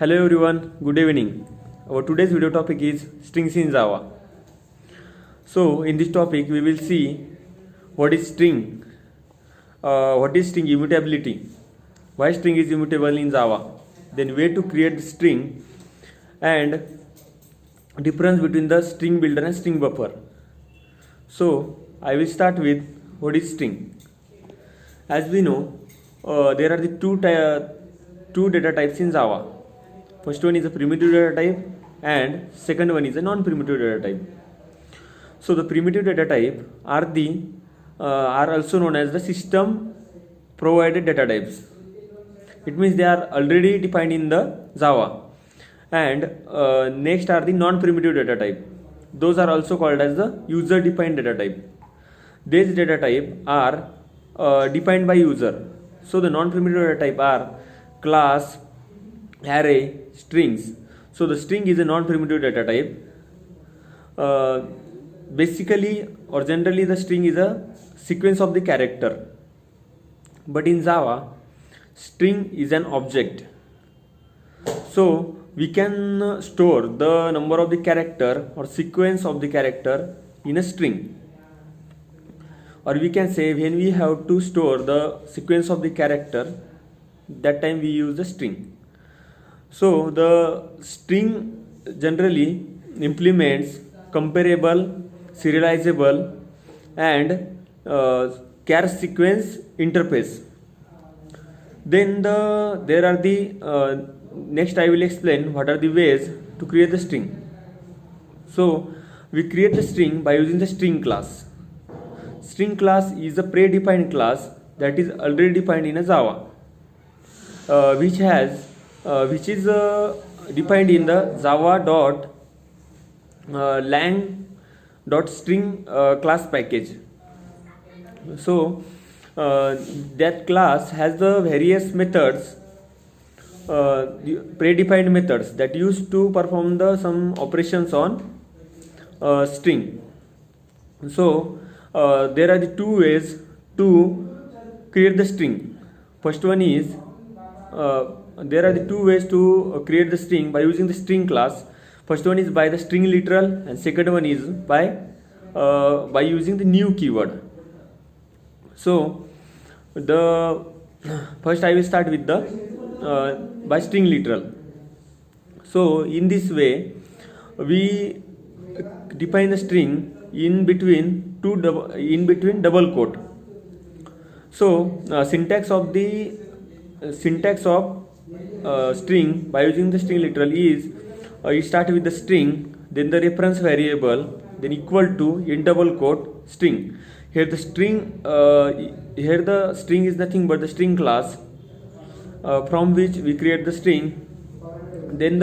Hello everyone, good evening. Our today's video topic is strings in Java. So in this topic we will see what is string, what is string immutability, why string is immutable in Java, then way to create the string, and difference between the string builder and string buffer. So I will start with what is string. As we know, there are the two data types in Java. First one is a primitive data type and second one is a non-primitive data type. So the primitive data type are also known as the system provided data types. It means they are already defined in the Java. And next are the non-primitive data type. Those are also called as the user defined data type. These data type are defined by user. So the non-primitive data type are class, array, strings. So the string is a non-primitive data type. Basically or generally the string is a sequence of the character. But in Java, string is an object. So we can store the number of the character or sequence of the character in a string. Or we can say when we have to store the sequence of the character, that time we use the string. So the string generally implements comparable, serializable and char sequence interface. Then there are the next I will explain what are the ways to create the string. So we create the string by using the string class. String class is a predefined class that is already defined in a Java, which is defined in the java.lang.string class package. So that class has the various methods, predefined methods that used to perform some operations on string. So there are the two ways to create the string. First one is there are the two ways to create the string by using the string class. First one is by the string literal and second one is by using the new keyword. So the first I will start with the by string literal. So in this way we define the string in between double quote. So syntax of string by using the string literal is you start with the string, then the reference variable, then equal to in double quote string. Here the string is nothing but the string class from which we create the string, then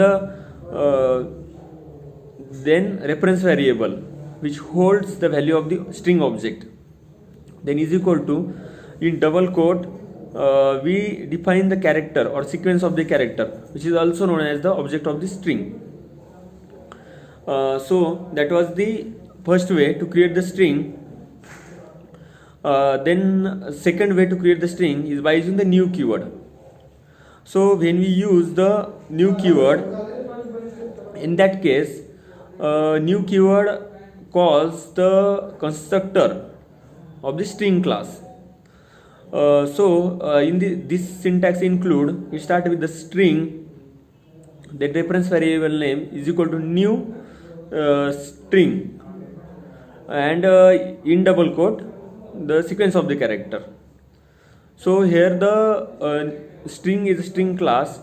then reference variable which holds the value of the string object, then is equal to in double quote we define the character or sequence of the character which is also known as the object of the string. So that was the first way to create the string. Then second way to create the string is by using the new keyword. So when we use the new keyword, in that case new keyword calls the constructor of the string class. In this syntax include, we start with the string, the reference variable name is equal to new string, and in double quote the sequence of the character. So here the string is a string class,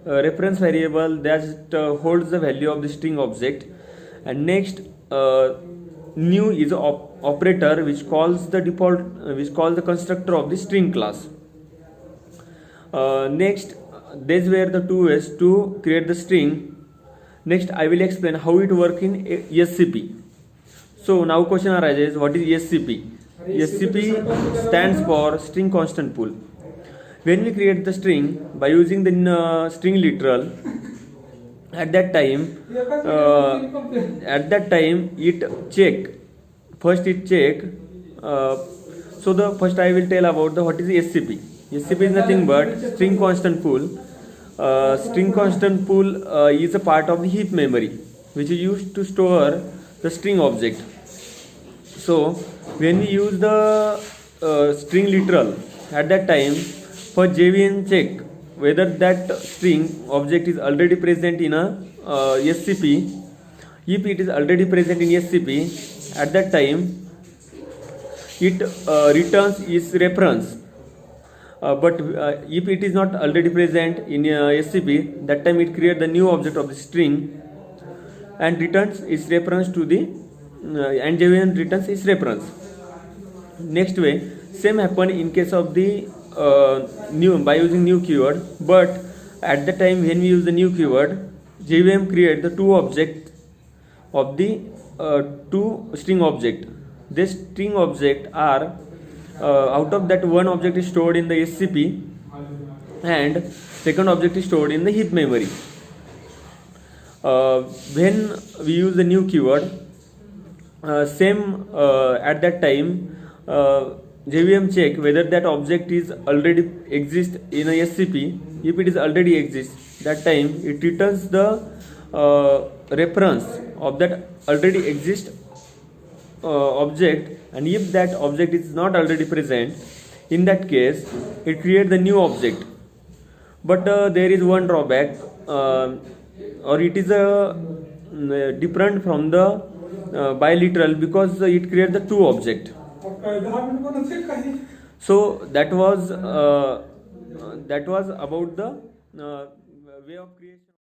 reference variable that holds the value of the string object, and next new is an operator which calls the constructor of the string class. Next, these were the two ways to create the string. Next I will explain how it works in SCP. So now question arises, what is SCP? SCP stands for string constant pool. When we create the string by using the string literal, at that time it check. So the first I will tell about what is SCP. SCP is nothing but string constant pool. string constant pool is a part of the heap memory which is used to store the string object. So when we use the string literal, at that time for JVM check whether that string object is already present in a SCP. If it is already present in SCP, at that time it returns its reference. But if it is not already present in SCP, that time it creates the new object of the string and returns its reference to the and JVM returns its reference. Next way, same happen in case of the new by using new keyword. But at the time when we use the new keyword, JVM create the two object of the two string object. This string object are out of that one object is stored in the SCP and second object is stored in the heap memory. When we use the new keyword, same at that time JVM check whether that object is already exist in a SCP. If it is already exists, that time it returns the reference of that already exist object, and if that object is not already present, in that case it creates the new object. But there is one drawback, or it is different from the biliteral because it creates the two object. So that was about the way of creation.